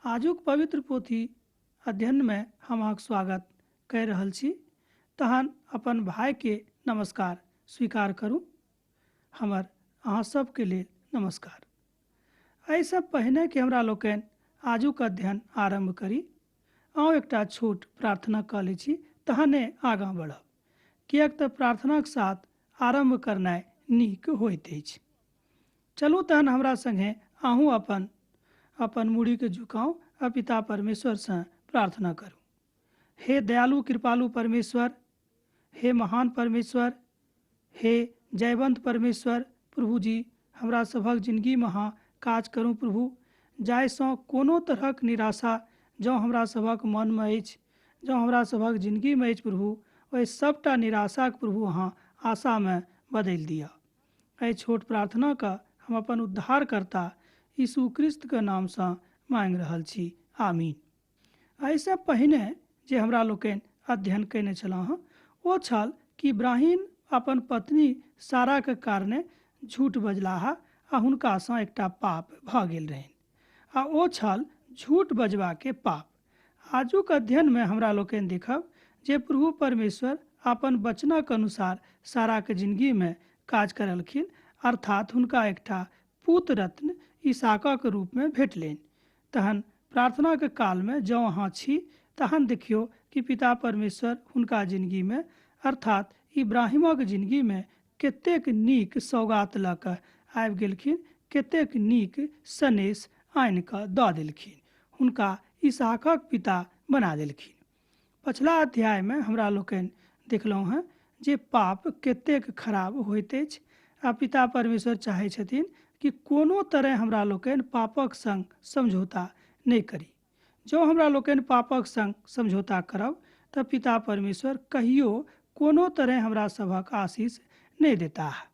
आजुक पवित्र पोथी अध्ययन में हम अहाँक स्वागत कह रहल छी। तहन अपन भाई के नमस्कार स्वीकार करूं। हमर अहाँ सबके लेल नमस्कार। एहिसँ पहिने कि हमरा लोकनि आजुक अध्ययन आरंभ करी, अहूँ एकटा छोट प्रार्थना कऽ लै छी, तहने आगाँ बढ़ब, किएक तऽ प्रार्थनाक साथ आरंभ करनाइ नीक होइत अछि। चलू तहन हमरा संगे अहूँ अपन मूड़ी के झुकाऊ आ पिता परमेश्वर से प्रार्थना करू। हे दयालु कृपालु परमेश्वर, हे महान परमेश्वर, हे जयवंत परमेश्वर, प्रभु जी हमरा सभक जिंदगी में अहाँ काज करूँ प्रभु। जाहिसँ कोनो तरहक निराशा जँ हमरा सभक मन में अछि, जँ हमरा सभक जिंदगी में अछि प्रभु, ओहि सबटा निराशाक प्रभु अहाँ आशा में बदलि दिअ। एहि छोट प्रार्थना का हम अपन उद्धारकर्ता यीशु क्रिस्त के नाम से मांग रहल छी, आमीन। एहिसँ पहिने जे हमरा लोकनि अध्ययन कयने छलहुँ हँ ओ छल कि इब्राहिम अपन पत्नी सारा के कारणे झूठ बजलाह आ हुनकासँ एकटा पाप भऽ गेल रहनि, आ ओ छल झूठ बजबा के पाप। आजुक अध्ययन में हमरा लोकनि देखब जे प्रभु परमेश्वर अपन वचनक अनुसार सारा के जिंदगी में काज करलखिन, अर्थात हुनका एकटा पुत्र रत्न इसहाकक रूप में भेटलनि। तहन प्रार्थना के काल में जँ अहाँ छी तहन देखियो कि पिता परमेश्वर हुनका जिंदगी में अर्थात इब्राहिमक जिंदगी में कतेक नीक सौगात लऽ कऽ आबि गेलखिन, कतेक नीक सनेश आनि कऽ दऽ देलखिन, हुनका इसहाकक पिता बना देलखिन। पछिला अध्याय में हमरा लोकनि देखलहुँ हैं जे पाप कतेक खराब होइत अछि, आ पिता परमेश्वर चाहै छथिन कि कोनो तरह हमरा लोकनि पापक संग समझौता नहीं करी। जो हमरा लोकनि पापक संग समझौता करब तऽ पिता परमेश्वर कहियो कोनो तरह हमरा सभक आशीष नहीं देता है।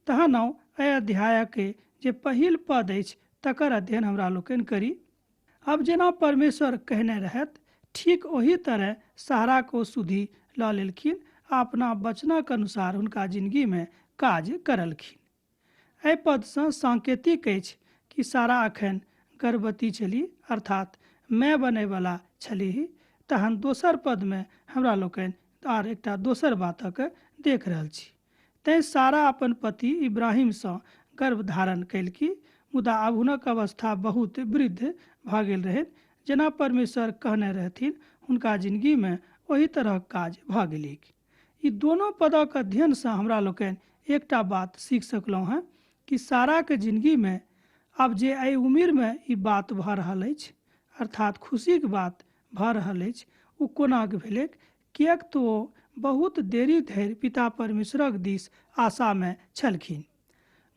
तहन एहि अध्याय के जे पहिल पद अछि तकर अध्ययन हमरा लोकनि करी। अब जेना परमेश्वर कहने रहत ठीक ओही तरह सारा को सुधि लऽ लेलखिन आ अपना वचनक अनुसार हुनका जिंदगी में काज करलखिन। एहि पदसँ सांकेतिक अछि कि सारा अखन गर्भवती छली, अर्थात माय बनयवला छलीह। तहन दोसर पद में हमरा लोकनि आर एकटा दोसर बातक देख रहल छी। तैं सारा अपन पति इब्राहिमसँ गर्भधारण कयलकी, मुदा आब हुनक अवस्था बहुत वृद्ध भऽ गेल रहनि। जेना परमेश्वर कहने रहथिन हुनका जिंदगी में ओही तरहक काज भऽ गेलीक। ई दोनों पदक अध्ययन से हमरा लोकनि एकटा बात सीख सकलहुँ हैं कि सारा के जिंदगी में आब जे एहि उम्र में ई बात भऽ रहल अछि, अर्थात खुशी के बात भऽ रहल अछि, ओ कोना के भेलैक, किएक तो ओ बहुत देरी धरि पिता परमेश्वरक दिस आशा में छलखिन।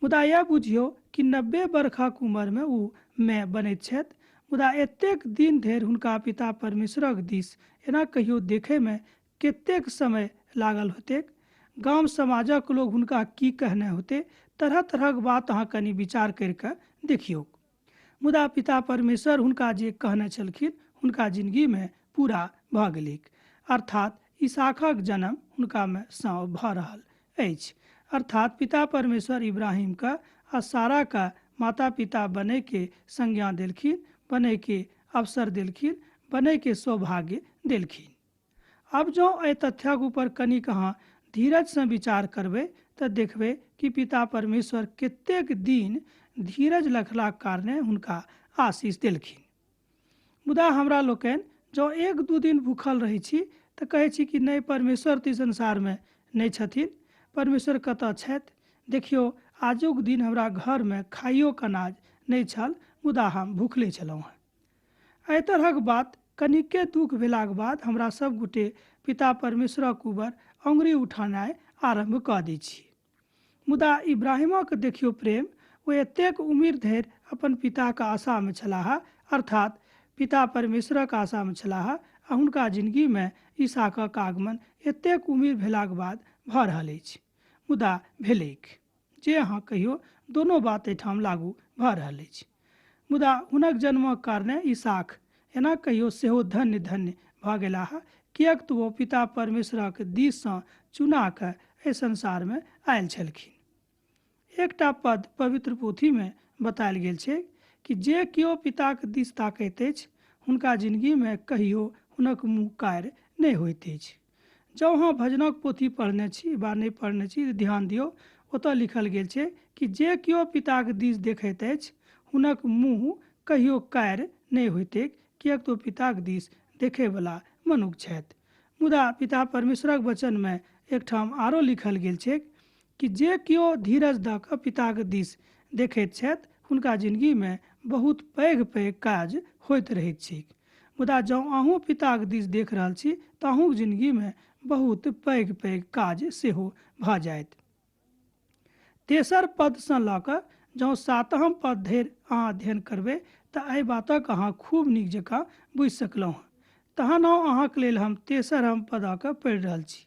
मुदा यह बुझियो कि 90 बरखक उम्र में ओ माय बनैत छथि, मुदा एतेक दिन धरि हुनका पिता परमेश्वरक दिस एना कहियो देखे में कतेक समय लागल होतेक। गाम समाजक लोग हुनका की कहने होते, तरह तरहक बात अहाँ कनि विचार करके देखियो। मुदा पिता परमेश्वर हुनका जे कहने छलखिन हुनका जिंदगी में पूरा भऽ गेलीक, अर्थात इसहाकक जन्म हुनका में भऽ रहल अछि। अर्थात पिता परमेश्वर इब्राहिम का आ सारा का माता पिता बने के संज्ञा देलखिन, बने के अवसर देलखिन, बने के सौभाग्य देलखिन। अब जो एहि तथ्यक ऊपर कनिक अहाँ धीरज से विचार करबै तऽ देखबै कि पिता परमेश्वर कतेक दिन धीरज रखलाक कारणे हुनका आशीष देलखिन। मुदा हमरा लोकनि जँ 1-2 दिन भूखल रहै छी तऽ कहै छी कि नहीं परमेश्वर तऽ संसार में नहीं छथिन, परमेश्वर कतऽ छथि। देखियो आजुक दिन हमरा घर में खाइयो के अनाज नहीं छल, मुदा हम भूखले छलहुँ हैं। एहि तरहक बात कनिके दुख भेलाक बाद हमरा सब गोटे पिता परमेश्वरक ऊपर अंगुरी उठेनाइ आरंभ कऽ दै छी। मुदा इब्राहिमक देखियो प्रेम, वो एतेक उम्र धरि अपन पिताक आशा में छलाह, अर्थात पिता परमेश्वरक आशा में छलाह, आ हुनका जिंदगी में इसहाकक आगमन एतेक उम्र भेलाक बाद भऽ रहल अछि। मुदा भेलैक जे अहाँ कहियो दोनों बात एहिठाम लागू भऽ रहल अछि। मुदा हुनक जन्मक कारणे इसहाक एना कहियो सेहो धन्य धन्य भऽ गेलाह, किएक तऽ ओ पिता परमेश्वरक दिससँ चुना कऽ एहि संसार में आयल छलखिन। एकटा पद पवित्र पोथी में बतायल गेल छै कि जे केओ पिताक दिस ताकैत अछि हुनका जिन्दगीमे कहियो हुनक मुँह कार नहि होइत अछि। जँ अहाँ भजनक पोथी पढ़ने छी वा नहि पढ़ने छी तऽ ध्यान दियौ, ओतऽ लिखल गेल छै कि जे केओ पिताक दिस देखैत अछि हुनक मुँह कहियो कार नहि होइत अछि, किएक तऽ पिताक दिस देखैवला मनुष्य छथि। मुदा पिता परमेश्वरक वचनमे एकठाम आरो लिखल गेल छै कि जे केओ धीरज दऽ कऽ पिताक दिस देखैत छथि हुनका जिन्दगीमे बहुत पैघ पैघ काज होइत रहैत छैक। मुदा जँ अहूँ पिताक दिस देख रहल छी तऽ अहूँक जिन्दगीमे बहुत पैघ पैघ काज सेहो भऽ जायत। तेसर पदसँ लऽ कऽ जँ 7हम पद धरि अहाँ अध्ययन करबै तऽ एहि बातक अहाँ खूब नीक जकाँ बुझि सकलहुँ हँ। तहन अहाँक लेल हम तेसरम पदक पढ़ि रहल छी।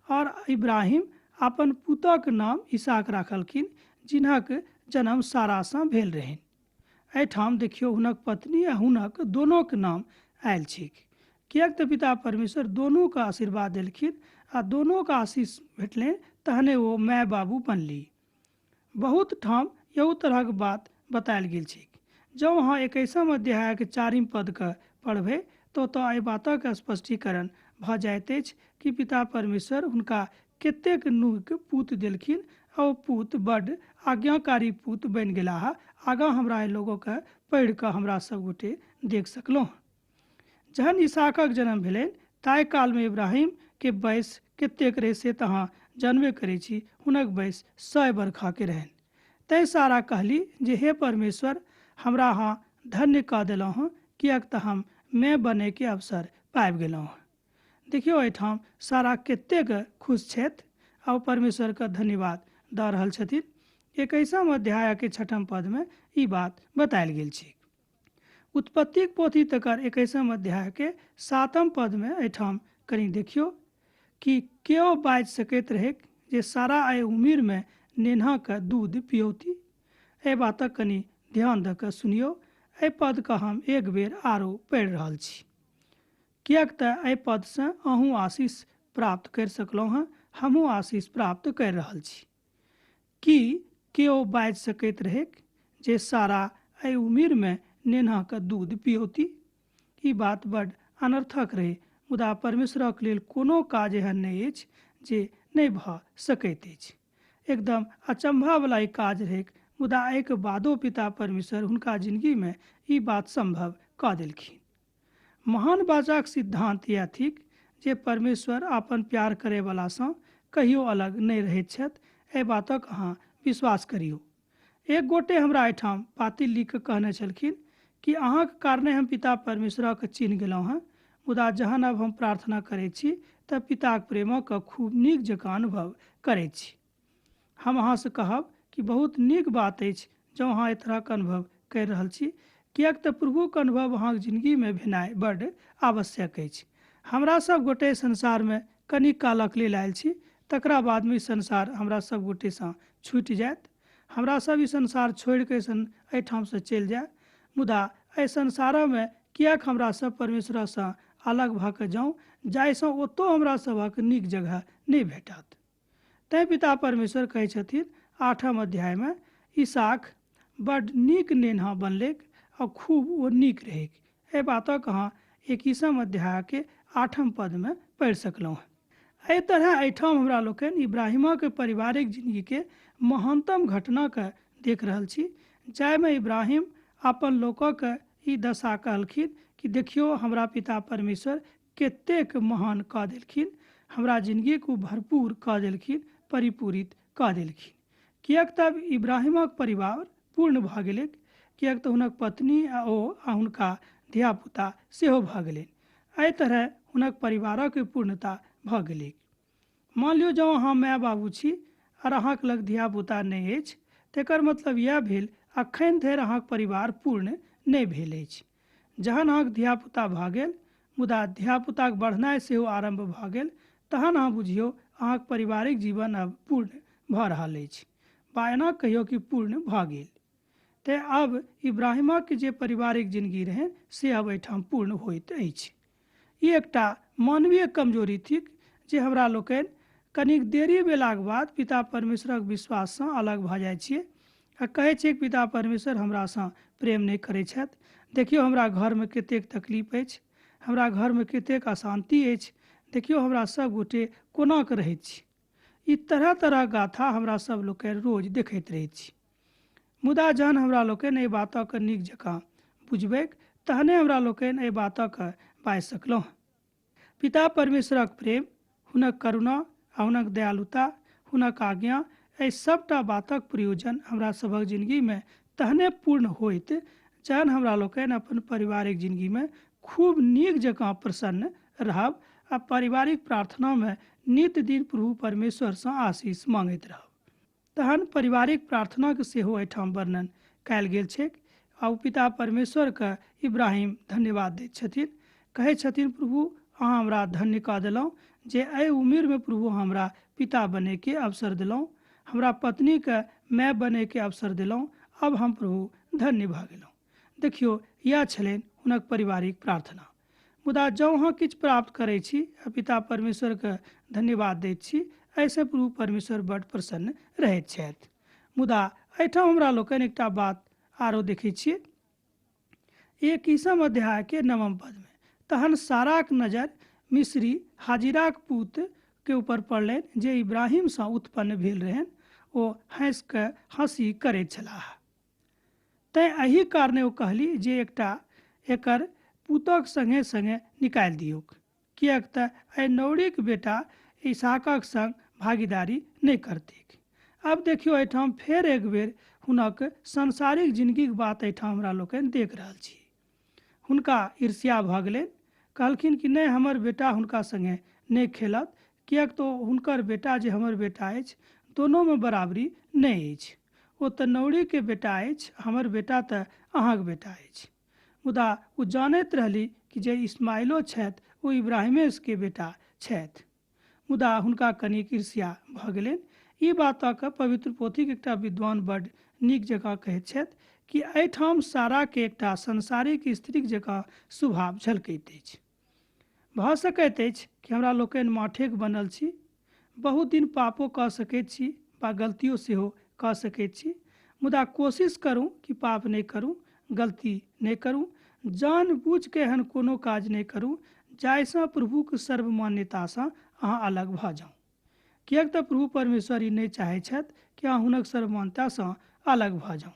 और इब्राहिम अपन पुतक नाम इसहाक राखलखिन, जिनहक जन्म सारासँ भेल रहनि। एहिठाम देखियौ हुनक पत्नी आ हुनक दोनोक नाम आयल छैक, किएक तऽ पिता परमेश्वर दोनोके आशीर्वाद देलखिन आ दोनोके आशीष भेटलनि, तहने ओ माय बाबू बनली। बहुत ठाम यहू तरहक बात बतायल गेल छैक। जँ अहाँ 21 अध्यायक 4 पदके पढ़बै तऽ ओतऽ एहि बातक स्पष्टीकरण भऽ जाइत अछि कि पिता परमेश्वर हुनका कतेक नीक पूत देलखिन आ ओ पूत बड्ड आज्ञाकारी पूत बनि गेलाह। आगाँ हमरा एहि लोगोके पढ़ि कऽ हमरा सब गोटे देख सकलहुँ। जहन इसहाकक जन्म भेलनि ताहि कालमे इब्राहिमके वयस कतेक रहै से तऽ अहाँ जानबे करै छी, हुनक वयस 100 बरखाके रहनि। तैँ सारा कहली जे हे परमेश्वर, हमरा अहाँ धन्य कऽ देलहुँ हँ, किएक तऽ हम माय बनैके अवसर पाबि गेलहुँ हँ। देखियौ एहिठाम सारा कतेक खुश छथि आ ओ परमेश्वरके धन्यवाद दऽ रहल छथिन। 21 अध्यायके 6 पदमे ई बात बतायल गेल छै। उत्पत्तिक पोथी तकर 21 अध्यायके 7 पदमे एहिठाम कनि देखियौ कि केओ बाजि सकैत रहै जे सारा एहि उमिरमे नेन्हाके दूध पियौती। एहि बातक कनि ध्यान दऽ कऽ सुनियौ। एहि पदके हम एक बेर आरो पढ़ि रहल छी, किएक तऽ एहि पदसँ अहूँ आशीष प्राप्त करि सकलहुँ हँ, हमहूँ आशीष प्राप्त करि रहल छी। कि केओ बाजि सकैत रहै जे सारा एहि उमिरमे नेन्हाके दूध पियौती। ई बात बड्ड अनर्थक रहै, मुदा परमेश्वरक लेल कोनो काज एहन नहि अछि जे नहि भऽ सकैत अछि। एकदम अचंभावला ई काज रहै, मुदा एहिके बादो पिता परमेश्वर हुनका जिन्दगीमे ई बात संभव कऽ देलखिन। महान बाचाक सिद्धांत यह थिक जे परमेश्वर अपन प्यार करैवलासँ कहियो अलग नहि रहैत छथि। एहि बातक अहाँ विश्वास करियौ। एक गोटे हमरा एहिठाम पाती लिख कऽ कहने छलखिन कि अहाँके कारणे हम पिता परमेश्वरके चिन्ह गेलहुँ हँ, मुदा जहन अब हम प्रार्थना करैत छी तऽ पिताक प्रेमके खूब नीक जकाँ अनुभव करैत छी। हम अहाँसँ कहब कि बहुत नीक बात अछि जँ अहाँ एहि तरहके अनुभव करि रहल छी, किएक तऽ प्रभुके अनुभव अहाँके जिन्दगीमे भेनाइ बड्ड आवश्यक अछि। हमरा सब गोटे संसारमे कनि कालक लेल आयल छी, तकरा बादमे ई संसार हमरा सब गोटेसँ छूटि जायत। हमरा सब ई संसार छोड़िके एहिठामसँ चलि जाय, मुदा एहि संसारमे किएक हमरा सब परमेश्वरसँ अलग भऽ कऽ जाउँ, जाहिसँ ओतहु हमरा सभक नीक जगह नहि भेटत। तैँ पिता परमेश्वर कहै छथिन 8 अध्यायमे इसहाक बड्ड नीक नेन्हा बनलैक आ खूब ओ नीक रहैक। एहि बातक अहाँ 21 अध्यायके 8 पदमे पढ़ि सकलहुँ। एहि तरह एहिठाम हमरा लोकनि इब्राहिमके पारिवारिक जिन्दगीके महानतम घटनाके देख रहल छी, जाहिमे इब्राहिम अपन लोकके ई दशा कहलखिन कि देखियौ हमरा पिता परमेश्वर कतेक महान कऽ देलखिन, हमरा जिन्दगीके ओ भरपूर कऽ देलखिन, परिपूरित कऽ देलखिन। किएक तब इब्राहिमक परिवार पूर्ण भऽ गेलै, किएक तऽ हुनक पत्नी आ हुनका धियापुता सेहो भऽ गेलनि। एहि तरह हुनक परिवारक पूर्णता भऽ गेलै। मान लियौ जँ अहाँ माय बाबू छी और अहाँके लग धियापुता नहि अछि, तकर मतलब इएह भेल अखन धरि अहाँके परिवार पूर्ण नहि भेल अछि। जहन अहाँके धियापुता भऽ गेल, मुदा धियापुताके बढ़नाइ सेहो आरम्भ भऽ गेल, तहन अहाँ बुझियौ अहाँके पारिवारिक जीवन अब पूर्ण भऽ रहल अछि, वा एना कहियौ कि पूर्ण भऽ गेल। तैँ अब इब्राहिमके जे पारिवारिक जिन्दगी रहनि से अब एहिठाम पूर्ण होइत अछि। ई एकटा मानवीय कमजोरी थिक जे हमरा लोकनि कनिक देरी भेलाक बाद पिता परमेश्वरक विश्वाससँ अलग भऽ जाइ छियै। आ कहै छै कि पिता परमेश्वर हमरासँ प्रेम नहि करैत छथि। देखियौ हमरा घरमे कतेक तकलीफ अछि, हमरा घरमे कतेक अशांति अछि, देखियौ हमरा सब गोटे कोना कऽ रहैत छी। ई तरह तरह गाथा हमरा सब लोकके रोज देखैत रहैत छी। मुदा जहन हमरा लोकनि एहि बातक नीक जकाँ बुझबै तहने हमरा लोकनि एहि बातक बाजि सकलहुँ। पिता परमेश्वरक प्रेम, हुनक करुणा आ हुनक दयालुता, हुनक आज्ञा, एहि सबटा बातक प्रयोजन हमरा सभक जिंदगीमे तहने पूर्ण होइत जहन हमरा लोकनि अपन पारिवारिक जिंदगीमे खूब नीक जकाँ प्रसन्न रहब आ पारिवारिक प्रार्थनामे नित दिन प्रभु परमेश्वरसँ आशीष मांगैत रहब। तहन पारिवारिक प्रार्थनाके सेहो एहिठाम वर्णन कयल गेल छै। आ ओ पिता परमेश्वरके इब्राहिम धन्यवाद दैत छथिन, कहै छथिन प्रभु अहाँ हमरा धन्य कऽ देलहुँ जे एहि उम्रमे प्रभु हमरा पिता बनैके अवसर देलहुँ, हमरा पत्नीके माय बनैके अवसर देलहुँ, अब हम प्रभु धन्य भऽ गेलहुँ। देखियौ इएह छलनि हुनक पारिवारिक प्रार्थना। मुदा जँ अहाँ किछु प्राप्त करै छी आ पिता परमेश्वरके धन्यवाद दैत छी, ऐसे प्रभु परमेश्वर बड्ड प्रसन्न रहैत छथि। मुदा एहिठाम हमरा लोकनि एकटा बात आरो देखै छियै 21 अध्यायके 9 पदमे, तहन साराक नजर मिस्री हाजिराक पुत के ऊपर पड़लनि जे इब्राहिमसँ उत्पन्न भेल रहनि। ओ हँसि कऽ हँसी करैत छलाह। तैँ एहि कारणे ओ कहली जे एकटा एकर पुतक संगे संगे निकालि दियौक, किएक तऽ एहि नौरीक बेटा इसहाकक संग भागीदारी नहि करतैक। आब देखियौ एहिठाम फेर एक बेर हुनक सांसारिक जिंदगीके बात एहिठाम हमरा लोकनि देख रहल छी। हुनका ईर्ष्या भऽ गेलनि, कहलखिन कि नहि हमर बेटा हुनका संगे नहि खेलत, किएक तऽ हुनकर बेटा जे हमर बेटा अछि दोनोमे बराबरी नहि अछि। ओ तऽ नौरीके बेटा अछि, हमर बेटा तऽ अहाँके बेटा अछि। मुदा ओ जानैत रहली कि जे इस्माइलो छथि ओ इब्राहिमेके बेटा छथि। मुदा हुनका कनिक ईर्ष्या भऽ गेलनि। ई बातक पवित्र पोथीके एकटा विद्वान बड्ड नीक जकाँ कहैत छथि कि एहिठाम साराके एकटा संसारिक स्त्रीक जकाँ स्वभाव झलकैत अछि। भऽ सकैत अछि कि हमरा लोकनि माठेक बनल छी, बहुत दिन पापो कऽ सकैत छी वा गलतियो सेहो कऽ सकैत छी, मुदा कोशिश करूँ कि पाप नहि करूँ, गलती नहि करूँ, जानबूझ के एहन कोनो काज नहि करूँ जाहिसँ प्रभुके सर्वमान्यतासँ अहाँ अलग भऽ जाउ। किएक तऽ प्रभु परमेश्वर ई नहि चाहै छथि कि अहाँ हुनक सर्वमान्यतासँ अलग भऽ जाउ।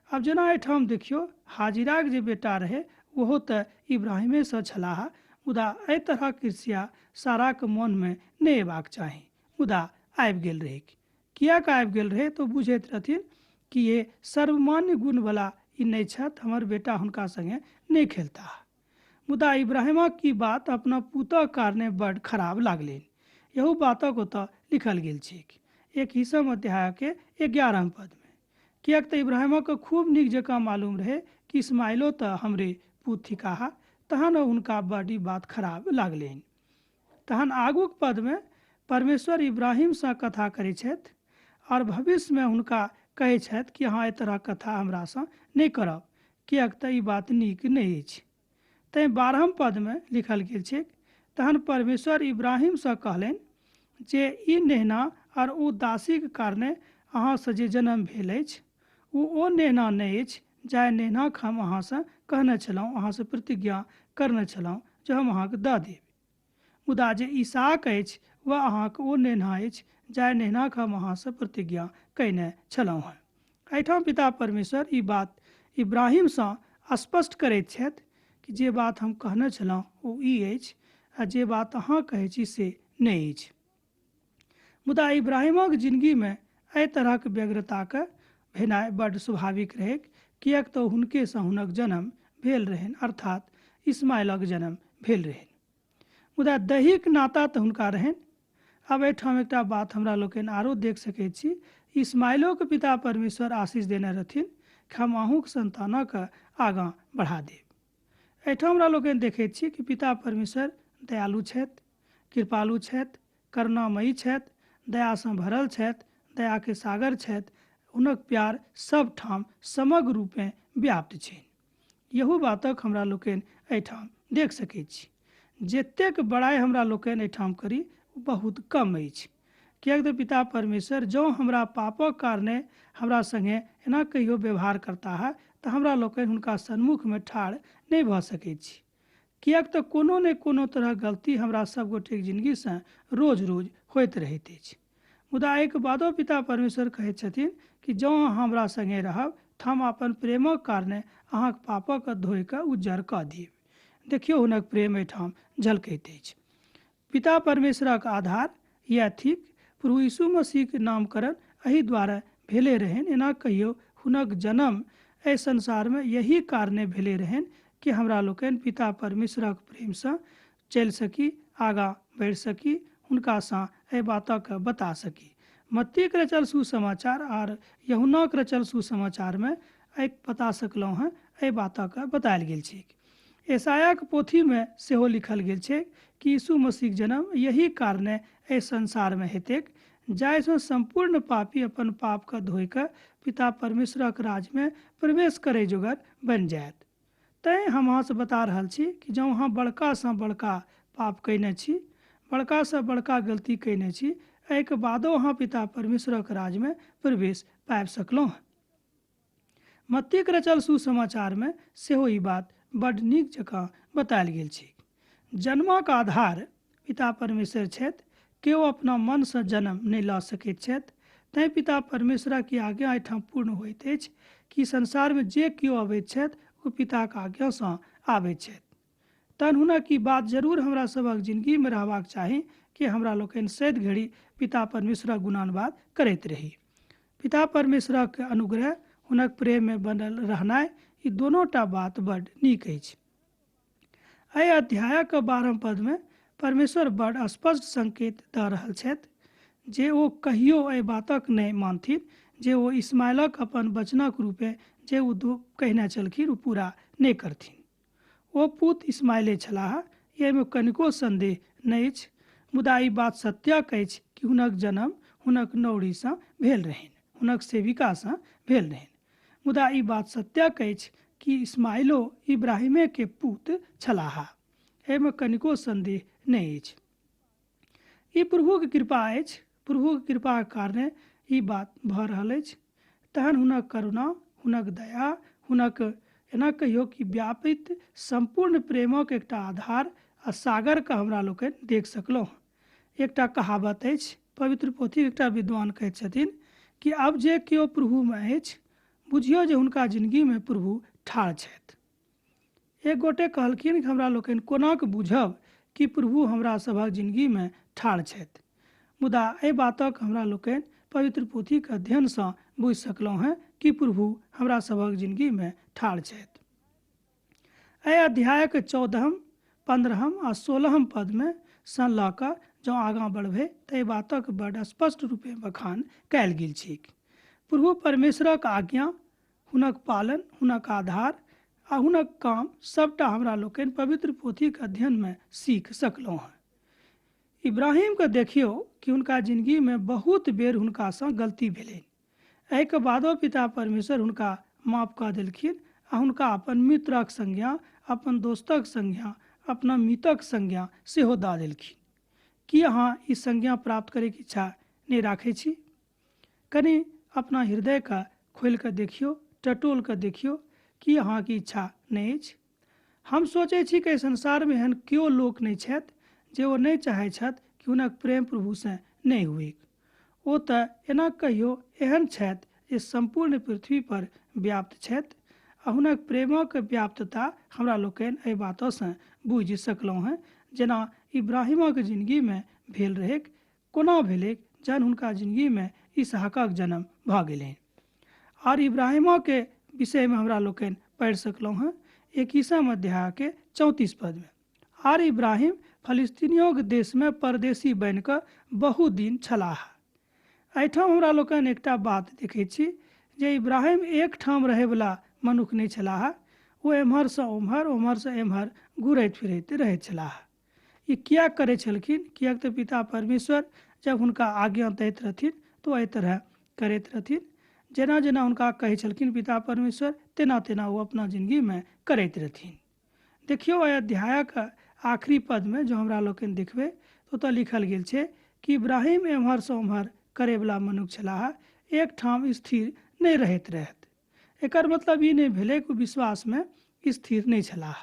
आब जेना एहिठाम देखियौ हाजिराक जे बेटा रहै ओहो तऽ इब्राहिमेसँ छलाह, मुदा एहि तरहक ईर्ष्या साराके मोनमे नहि अयबाक चाही, मुदा आबि गेल रहै। किएक आबि गेल रहै तऽ बुझैत रहथिन कि ये सर्वमान्य गुणवला ई नहि छथि, हमर बेटा हुनका संगे नहि खेलता। मुदा इब्राहिमक की बात अपना पुतक कारणे बड्ड खराब लागलनि। यहू बातक ओतऽ लिखल गेल छै 21 अध्यायके 11 पदमे, किएक तऽ इब्राहिमक खूब नीक जकाँ मालूम रहे कि इस्माइलो तऽ हमरे पुत थिकाह, तहन हुनका बड्ड ई बात खराब लागलनि। तहन आगूक पदमे परमेश्वर इब्राहिमसँ कथा करै छथि और भविष्यमे हुनका कहै छथि कि अहाँ एहि तरह कथा हमरासँ नहि करब, किएक तऽ ई बात नीक नहि अछि। तैँ 12 पदमे लिखल गेल छै, तहन परमेश्वर इब्राहिमसँ कहलनि जे ई नेहना और ओ दासीके कारणे अहाँसँ जे जन्म भेल अछि ओ नेहना नहि अछि जाहि नेहनाक हम अहाँसँ कहने छलहुँ, अहाँसँ प्रतिज्ञा करने छलहुँ जे हम अहाँके दऽ देब। मुदा जे इसहाक अछि वह अहाँके ओ नेहना अछि जाहि नेहनाक हम अहाँसँ प्रतिज्ञा कयने छलहुँ हेँ। एहिठाम पिता परमेश्वर ई बात इब्राहिमसँ स्पष्ट करैत छथि कि जे बात हम कहने छलहुँ ओ ई अछि आ जे बात अहाँ कहै छी से नहि अछि। मुदा इब्राहिमक जिंदगीमे एहि तरहक व्यग्रताके भेनाइ बड्ड स्वाभाविक रहै, किएक तऽ हुनकेसँ हुनक जन्म भेल रहनि, अर्थात इस्माइलक जन्म भेल रहनि। मुदा दैहिक नाता तऽ हुनका रहनि। आब एहिठाम एकटा बात हमरा लोकनि आरो देख सकैत छी, इस्माइलोके पिता परमेश्वर आशीष देने रहथिन कि हम अहूँके संतानके आगाँ बढ़ा देब। एहिठाम हमरा लोकनि देखैत छी कि पिता परमेश्वर दयालु छथि, कृपालु छथि, करुणामयी छथि, दयासँ भरल छथि, दयाके सागर छथि, हुनक प्यार सब ठाम समग्र रूपें व्याप्त छनि। यहू बातक हमरा लोकनि एहिठाम देख सकैत छी। जतेक बड़ाई हमरा लोकनि एहिठाम करी बहुत कम अछि। किएक तऽ पिता परमेश्वर जँ हमरा पापक कारणे हमरा संगे एना कहियो व्यवहार करता है तऽ हमरा लोकनि हुनका सन्मुखमे ठाढ़ नहि भऽ सकैत छी। किएक तऽ कोनो ने कोनो तरह गलती हमरा सब गोटेक जिन्दगीसँ रोज रोज होइत रहैत अछि। मुदा एक बादो पिता परमेश्वर कहैत छथिन कि जँ अहाँ हमरा संगे रहब तऽ हम अपन प्रेमक कारणे अहाँक पापक धोइ कऽ उज्जर कऽ देब। देखियौ हुनक प्रेम एहिठाम झलकैत अछि। पिता परमेश्वरक आधार या थिक प्रभु यीशु मसीहक नामकरण एहि द्वारा भेले रहन। एना कहियो हुनक जन्म एहि संसारमे यही कारणे भेले रहन कि हमरा लोकनि पिता परमेश्वरक प्रेमसँ चलि सकी, आगाँ बढ़ि सकी, हुनकासँ एहि बातक बता सकी। मत्तीक रचल सुसमाचार आर यूहन्नाक रचल सुसमाचारमे एहि बता सकलहुँ हैं एहि बातक बतायल गेल छै। यशायाक पोथीमे सेहो लिखल गेल छै कि यीशु मसीहक जन्म यही कारणे एहि संसारमे हेतैक जाहिसँ संपूर्ण पापी अपन पापके धोइ कऽ पिता परमेश्वरक राज्यमे प्रवेश करै जोगर बनि जायत। तैँ हम अहाँसँ बता रहल छी कि जँ अहाँ बड़कासँ बड़का पाप कयने छी, बड़कासँ बड़का गलती कयने छी, एहिके बादो अहाँ पिता परमेश्वरक राज्यमे प्रवेश पाबि सकलहुँ हैं। मत्तीक रचल सुसमाचारमे सेहो ई बात बड्ड नीक जकाँ बतायल गेल छै। जन्मक आधार पिता परमेश्वर छथि। केओ अपना मनसँ जन्म नहि लऽ सकैत छथि। तैँ पिता परमेश्वरक ई आज्ञा एहिठाम पूर्ण होइत अछि कि संसारमे जे केओ अबैत छथि ओ पिताक आज्ञासँ आबैत छथि। तहन हुनक ई बात जरूर हमरा सभक जिन्दगीमे रहबाक चाही कि हमरा लोकनि सैद घड़ी पिता परमेश्वरक गुणानुवाद करैत रही। पिता परमेश्वरक अनुग्रह, हुनक प्रेममे बनल रहनाइ, ई दोनोटा बात बड्ड नीक अछि। एहि अध्यायक 12 पदमे परमेश्वर बड्ड स्पष्ट संकेत दऽ रहल छथि जे ओ कहियो एहि बातक नहि मानथिन जे ओ इस्माइलक अपन वचनक रूपे जे ओ कहने छलखिन ओ पूरा नहि करथिन। ओ पुत इस्माइले छलाह, एहिमे कनिको संदेह नहि अछि। मुदा ई बात सत्यक अछि कि हुनक जन्म हुनक नौरीसँ भेल रहनि, हुनक सेविकासँ भेल रहनि। मुदा ई बात सत्यक अछि कि इस्माइलो इब्राहिमे के पुत छलाह, एहिमे कनिको संदेह नहि अछि। ई प्रभुक कृपा अछि। प्रभुक कृपाक कारणे ई बात भऽ रहल अछि। तहन हुनक करुणा, हुनक दया, हुनक एना कहियो कि व्यापित संपूर्ण प्रेमक एकटा आधार आ सागरके हमरा लोकनि देख सकलहुँ। एकटा कहावत अछि, पवित्र पोथी एकटा विद्वान कहैत छथिन कि आब जे केओ प्रभुमे अछि बुझियौ जे हुनका जिन्दगीमे प्रभु ठाढ़ छथि। एक गोटे कहलखिन कि हमरा लोकनि कोनाक बुझब कि प्रभु हमरा सभक जिन्दगीमे ठाढ़ छथि। मुदा एहि बातक हमरा लोकनि पवित्र पोथीके अध्ययनसँ बुझि सकलहुँ हैं कि प्रभु हमरा सभक जिन्दगीमे ठाढ़ छथि। एहि अध्यायक 14, 15 आ 16 पदमे सँ लऽ कऽ जँ आगाँ बढ़बै तऽ एहि बातक बड्ड स्पष्ट रूपे बखान कयल गेल छै। प्रभु परमेश्वरक आज्ञा, हुनक पालन, हुनक आधार आ हुनक काम सबटा हमरा लोकनि पवित्र पोथीके अध्ययनमे सीख सकलहुँ हैं। इब्राहिमके देखियौ कि हुनका जिन्दगीमे बहुत बेर हुनकासँ गलती भेलनि। एहिके बादो पिता परमेश्वर हुनका माफ कऽ देलखिन आ हुनका अपन मित्रक संज्ञा, अपन दोस्तक संज्ञा, अपना मितक संज्ञा सेहो दऽ देलखिन। की अहाँ ई संज्ञा प्राप्त करैके इच्छा नहि राखै छी? कनि अपना हृदयके खोलि कऽ देखियौ, टटोल कऽ देखियौ कि अहाँके इच्छा नहि अछि। हम सोचै छी कि संसारमे एहन केओ लोक नहि छथि जे ओ नहि चाहै छथि कि हुनक प्रेम प्रभुसँ नहि हुए। ओ तऽ एना कहियो एहन छथि जे संपूर्ण पृथ्वी पर व्याप्त छथि आ हुनक प्रेमक व्याप्तता हमरा लोकनि एहि बातोसँ बुझि सकलहुँ हैं जेना इब्राहिमक जिन्दगीमे भेल रहैक। कोना भेलैक जहन हुनका जिन्दगीमे इसहाकक जन्म भऽ गेलनि। आर इब्राहिमके विषयमे हमरा लोकनि पढ़ि सकलहुँ हैं 21 अध्यायके 34 पदमे। आर इब्राहिम फलिस्तीनियोक देशमे परदेशी बनि कऽ बहुत दिन छलाह। एहिठाम हमरा लोकनि एकटा बात देखैत छी जे इब्राहिम एक ठाम रहैवला मनुख नहि छलाह। ओ एम्हरसँ ओम्हर, ओम्हरसँ एम्हर घुरैत फिरैत रहैत छलाह। ई किया करै छलखिन? किएक तऽ पिता परमेश्वर जब हुनका आज्ञा दैत रहथिन तऽ ओ एहि तरह करैत रहथिन। जेना जेना हुनका कहै छलखिन पिता परमेश्वर, तेना तेना ओ अपना जिन्दगीमे करैत रहथिन। देखियौ एहि अध्यायक आखिरी पदमे जो हमरा लोकनि देखबै तऽ ओतऽ लिखल गेल छै कि इब्राहिम एम्हर सँ ओम्हर करैवला मनुख छलाह, एक ठाम स्थिर नहीं रहैत रहथि। एकर मतलब ई नहीं भेलै कि विश्वास में स्थिर नहीं छलाह।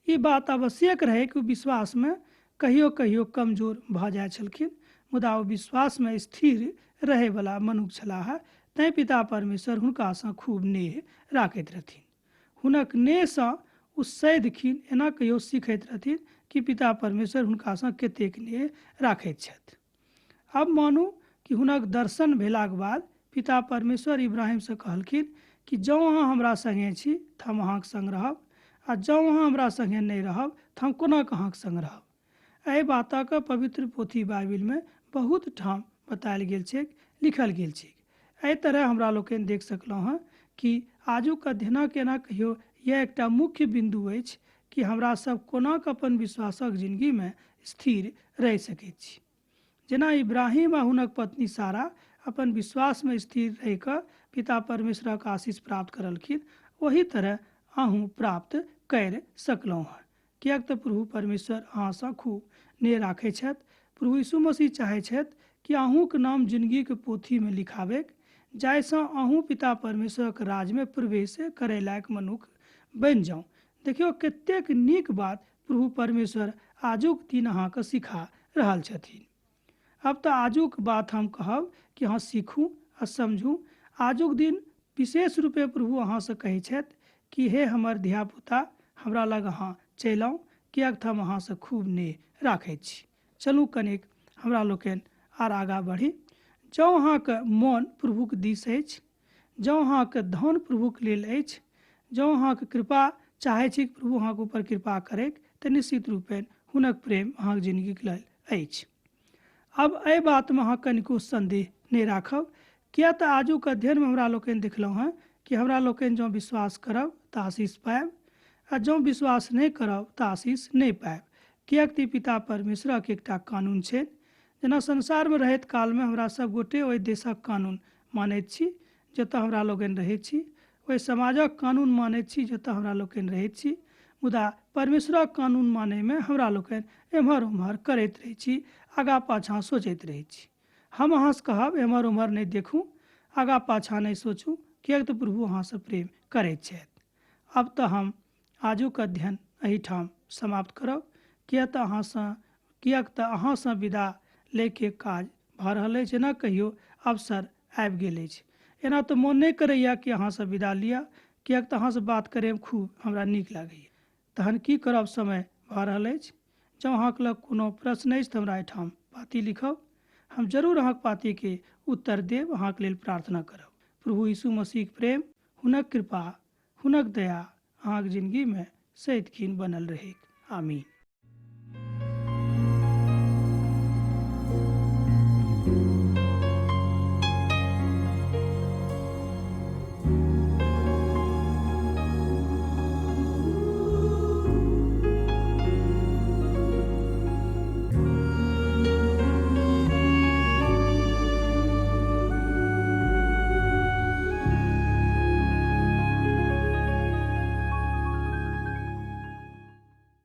ई बात आवश्यक रहे कि विश्वास में कहियो कहियो कमजोर भ जाय छलखिन, मुदा ओ विश्वास में स्थिर रहे वाला मनुख छलाह। तैं पिता परमेश्वर हुनका सँ खूब नेह राखैत रहथिन। हुनक नेह सँ ओ सैधखिन, एना कहियो सीखैत रहथिन कि पिता परमेश्वर हुनका सँ कतेक नेह राखैत छथि। अब मानू कि हुनक दर्शन भेलाक बाद पिता परमेश्वर इब्राहिम से कहलखिन कि जँ अहाँ हमरा संगे छी तऽ हम अहाँक संग रहब, आ जँ अहाँ हमरा संगे नहीं रहब तऽ हम कोना अहाँक संग रहब। एहि बातक पवित्र पोथी बाइबिल में बहुत ठाम बतायल गेल छै, लिखल गेल छै। एहि तरह हमरा लोकनि देख सकलहुँ हँ कि आजुक अध्ययनक एना कहियो यह एकटा मुख्य बिंदु अछि कि हमरा सब कोना अपन विश्वासक जिंदगी में स्थिर रहि सकैत छी। जेना इब्राहिम आ हुनक पत्नी सारा अपन विश्वास में स्थिर रहि कऽ पिता परमेश्वरक आशीष प्राप्त करलखिन, वही तरह अहूँ प्राप्त कर सकलहुँ हँ। किएक तऽ प्रभु परमेश्वर अहाँ सँ खूब नेह राखै छथि। प्रभु यीशु मसीह चाहै छथि कि अहूँक नाम जिंदगी के पोथी में लिखाबेक, जाहिसँ अहूँ पिता परमेश्वरक राज में प्रवेश करे लायक मनुख बनि जाऊँ। देखियो कतेक नीक बात प्रभु परमेश्वर आजुक दिन अहाँके सिखा रहल छथिन। अब तो आजुक बात हम कहब कि अहाँ सीखू आ समझू। आजुक दिन विशेष रूपे प्रभु अहाँ से कहै छथि कि हे हमर धिया पुता, हमरा लग अहाँ चलि आउ, किएक तऽ हम अहाँ से खूब नेह राखैत छी। चलू कनिक हमरा लोकनि आर आगाँ बढ़ी। जँ अहाँके मन प्रभुक दिस अछि, जँ अहाँके धन प्रभुक लेल अछि, जँ अहाँके कृपा चाहै छी कि प्रभु अहाँके ऊपर कृपा करैक, तऽ निश्चित रूपेण हुनक प्रेम अहाँके जिंदगीके लेल अछि। अब एहि बात में अहाँ कनिको संदेह नहीं राखब, किया तऽ आजुक अध्ययन में हमरा लोकनि देखलहुँ हँ कि हमरा लोकनि जँ विश्वास करब तऽ आशीष पायब, आ जँ विश्वास नहीं करब तऽ आशीष नहीं पायब। किएक तऽ पिता परमेश्वरक एकटा कानून छै। जेना संसार में रहैत काल में हमरा सब गोटे ओहि देशक कानून मानैत छी जतऽ हमरा लोकनि रहैत छी, ओहि समाजक कानून मानैत छी जतऽ हमरा लोकनि रहैत छी। मुदा परमेश्वरक कानून माने में हमरा लोकनि एम्हर ओम्हर करैत रहै छी, आगाँ पाछाँ सोचैत रहै छी। हम अहाँ से कहब एम्हर ओम्हर नहीं देखू, आगाँ पाछाँ नहीं सोचू, किएक तऽ प्रभु अहाँ से प्रेम करैत छथि। अब तो हम आजुक अध्ययन एहिठाम समाप्त करब, किएक तऽ अहाँ सँ विदा लेके काज भऽ रहल अछि। एना कहियो अवसर आबि गेल अछि। एना तो मन नहीं करैया कि अहाँ से विदा लिअ, किएक तऽ अहाँ से बात करे में खूब हमरा नीक लागैया। तहन की करब, समय भऽ रहल अछि। जँ अहाँके लग कोनो प्रश्न अछि तऽ हमरा एहिठाम पाती लिखब, हम जरूर अहाँके पाती के उत्तर देब, अहाँके लेल प्रार्थना करब। प्रभु यीशु मसीह के प्रेम, हुनक कृपा, हुनक दया अहाँके जिंदगी में सदिखन बनल रहेक। आमीन।